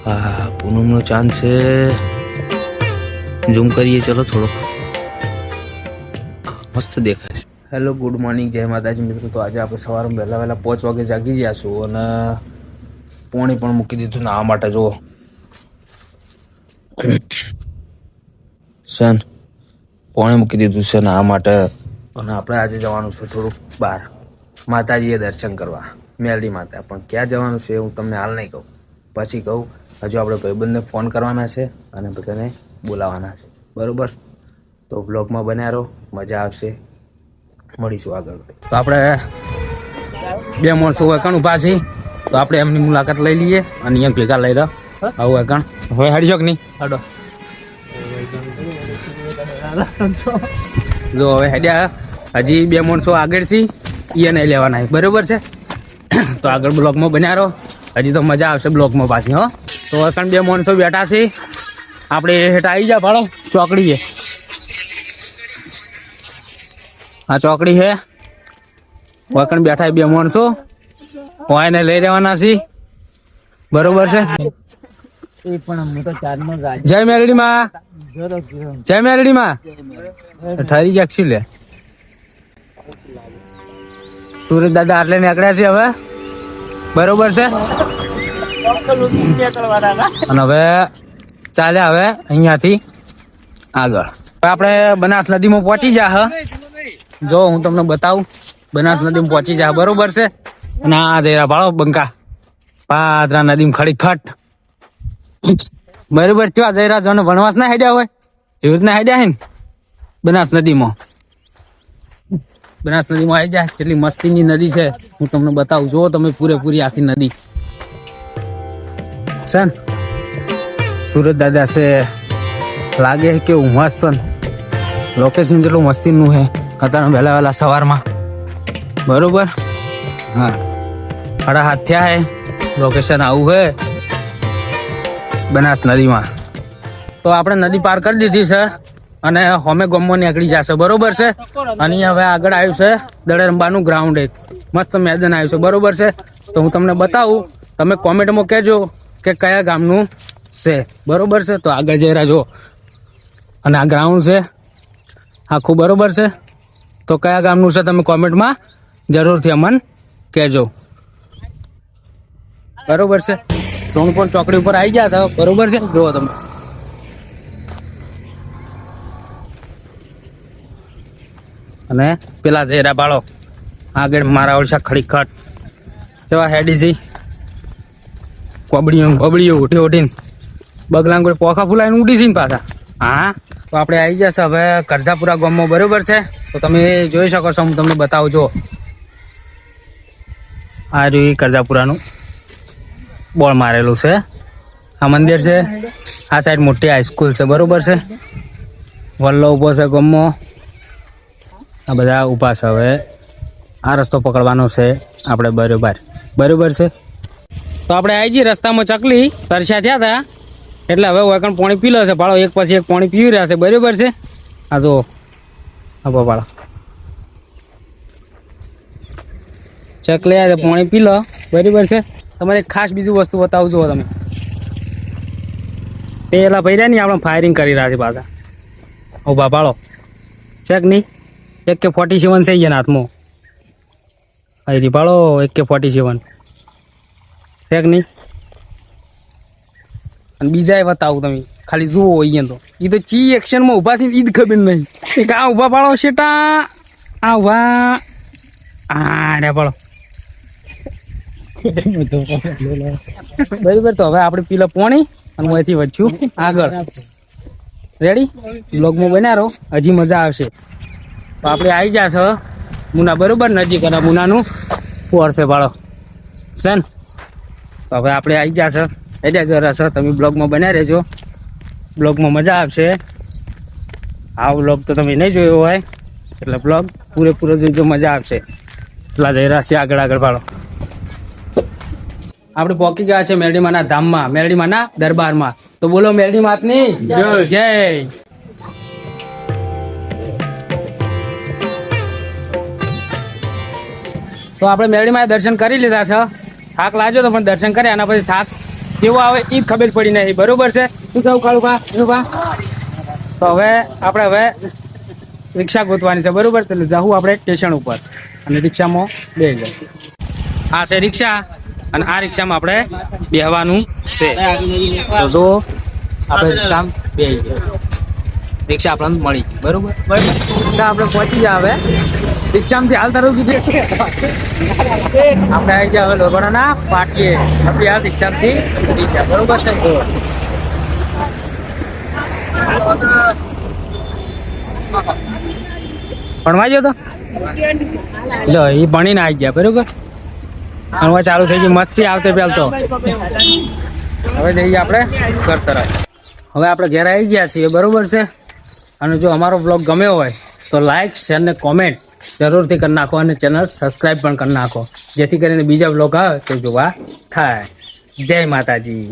હા પૂનમનો ચાંદ છે. ઝૂમ કરીએ ચલો થોડોક. મસ્ત દેખાય છે. હેલો ગુડ મોર્નિંગ, જય માતાજી મિત્રો. તો આજે આપણે સવારમાં વહેલા 5 વાગે જાગી જઈશું અને પાણી પણ મૂકી દીધું નાવા માટે. જુઓ સન પાણી મૂકી દીધું છે નાવા માટે. અને આપણે આજે જવાનું છે થોડુંક બહાર માતાજીએ દર્શન કરવા, મેરડી માતા. પણ ક્યાં જવાનું છે હું તમને હાલ નહીં કહું, પછી કહું. હજુ આપણે ભાઈબંધને ફોન કરવાના છે અને બધાને બોલાવવાના છે, બરાબર? તો બ્લોગમાં બન્યા રહો, મજા આવશે. મળીશું આગળ. તો આપણે 2 માણસો વેકણ ઊભા છીએ, તો આપણે એમની મુલાકાત લઈ લઈએ અને અહીંયા ભેગા લઈ રહ્યો આવું વેકણ. હવે હાડી છો કે નહીં? હાડો જો હવે હેડ્યા. હજી 2 માણસો આગળ છે, એ નહીં લેવાના, બરોબર છે? તો આગળ બ્લોગમાં બન્યા રહો, હજી તો મજા આવશે બ્લોગમાં પાછી. હો તો વેકણ 2 માણસો બેઠા છે. આપણે હેઠ આવી જા ભાડો ચોકડીએ. આ ચોકડી છે, વકણ બેઠા 2 માણસો, એને લઈ રહેવાના છે, બરોબર છે? જય મેરડી માં, જય મેરડી માં. ઠરી જક્ષી લે સુરત દાદા આટલે નીકળ્યા છે હવે, બરોબર છે? અને હવે ચાલ્યા હવે અહીંયાથી આગળ. આપણે બનાસ નદીમાં પહોંચી જા. જો હું તમને બતાવું, બનાસ નદીમાં પહોંચી જા, બરોબર છે? અને આ દેરા ભાળો બંકા પાદરા નદીમાં ખડી ખટ, બરોબર? ચો જયરા જોને વનવાસ ના હેડ્યા હોય એવી રીતના હેડ્યા હે ને બનાસ નદીમાં. બનાસ નદીમાં આવી જાય, કેટલી મસ્તીની નદી છે હું તમને બતાવું. જો તમે પૂરેપૂરી આખી નદી છે ને. સુરત દાદા છે, લાગે કેવું મસ્ત છે. લોકેશન જેટલું મસ્તીનું છે અત્યારે વહેલા સવારમાં, બરોબર? હા 7:30 થયા હે. લોકેશન આવું હે બનાસ નદીમાં. તો આપણે નદી પાર કરી દીધી છે અને હોમે ગોમમાં નીકળી જશે, બરોબર છે? અને હવે આગળ આવ્યું છે દડે રમવાનું ગ્રાઉન્ડ, એક મસ્ત મેદાન આવ્યું છે, બરોબર છે? તો હું તમને બતાવું, તમે કોમેન્ટમાં કહેજો કે કયા ગામનું છે, બરોબર છે? તો આગળ જઈ રહ્યા જો, અને આ ગ્રાઉન્ડ છે આખું, બરોબર છે? તો કયા ગામનું છે તમે કોમેન્ટમાં જરૂરથી અમને કહેજો, બરોબર છે? તો હું પણ ચોકડી ઉપર આવી ગયા હતા, બરોબર છે? જુઓ તમે. અને પેલા જયરા બાળો આગળ મારા ઓળશા ખડી ખટ જવા હેડી છે. કોબડીઓ ઉઠીને બગલાંગોળ પોખા ફૂલાઈને ઉડી છે ને પાછા. હા તો આપણે આવી જશે હવે કરજાપુરા ગામમાં, બરોબર છે? તો તમે જોઈ શકો છો, હું તમને બતાવું. જો આ રહ્યું કરજાપુરાનું બોર્ડ મારેલું છે. આ મંદિર છે, આ સાઈડ મોટી હાઈસ્કૂલ છે, બરોબર છે? વલ્લો ઉભો છે ગામમાં, આ બધા ઊભા છે. હવે આ રસ્તો પકડવાનો છે આપણે, બરોબર છે? તો આપણે આવી જઈએ. રસ્તામાં ચકલી તરસ્યા થયા હતા એટલે હવે વકણ પાણી પી લે છે ભાડો, એક પછી એક પાણી પીવી રહ્યા છે, બરોબર છે? આ જો હા ભાડો ચકલી આવે પાણી પી લો, બરોબર છે? તમારે એક ખાસ બીજું વસ્તુ બતાવું છો, તમે પેલા ભર્યા નહીં આપણે ફાયરિંગ કરી રહ્યા છે પાછા. ઉભા ભાડો ચેક નહીં, AK-47 છે એના હાથમાં. અહીં ભાડો AK-47 શેક નહીં. અને બીજા એ બતાવું, તમે ખાલી જુઓ. અહીંયા તો એ તો ચી એક્શનમાં ઊભા છે, ઈ જ ખબર નહીં. એક આ ઊભા પાડો શેટા, આ ઊભા આ રે પાડો, બરાબર? તો હવે આપણે પીલા પોણી અને હું અહીંથી વધશું આગળ. રેડી? બ્લોગમાં બન્યા રહો, હજી મજા આવશે. તો આપણે આવી જશે મુના, બરોબર? નજીક અને મુનાનું પોર છે ભાડો છે ને. તો હવે આપણે આવી જશે, એટલે જરા તમે બ્લોગમાં બન્યા રહેજો, બ્લોગમાં મજા આવશે. આ બ્લોગ તો તમે નહીં જોયો હોય એટલે બ્લોગ પૂરેપૂરો જોજો, મજા આવશે. એટલા જઈ રહ્યા છે આગળ ભાડો. આપણે પહોંચી ગયા છે મેરડીમાના ધામમાં, મેરડીમાના દરબારમાં. તો બોલો મેરડી માતની જય. તો આપણે મેરડીમાં દર્શન કરી લીધા છે. થાક લાગ્યો તો પણ દર્શન કર્યા, એના પછી થાક કેવું આવે એ જ ખબર પડી નહીં. બરોબર છે? શું કહું કાળુભા? તો હવે આપણે રિક્ષા ગોતવાની છે. બરોબર? તો જાઉં આપણે સ્ટેશન ઉપર અને રિક્ષામાં બેસી જાય. આ છે રિક્ષા અને આ રિક્ષામાં આપણે બેહવાનું છે. તો જો આપણે રિક્ષામાં બેસી ગયા. રિક્ષા આપણને મળી. બરોબર? તો આપણે પહોંચી ગયા. હવે રિક્ષામાંથી હાલ તારું સુધી આપણે આવી ગયા હવે લોકોના પાટીએ. આપણે આ રિક્ષામાંથી ઉતરી ગયા. બરોબર છે? ભણવા ગયો તો લો એ ભણીને આવી ગયા. બરોબર? ભણવા ચાલુ થઈ ગઈ. મસ્તી આવતે પેલ તો હવે જઈએ આપણે ઘર તરફ. હવે આપણે ઘેર આવી ગયા છીએ. બરોબર છે? અને જો અમારો બ્લોગ ગમ્યો હોય તો લાઈક શેર ને કોમેન્ટ જરૂરથી કરી નાખો અને ચેનલ સબસ્ક્રાઈબ પણ કરી નાખો, જેથી કરીને બીજા બ્લોગ આવે તો જોવા થાય. જય માતાજી.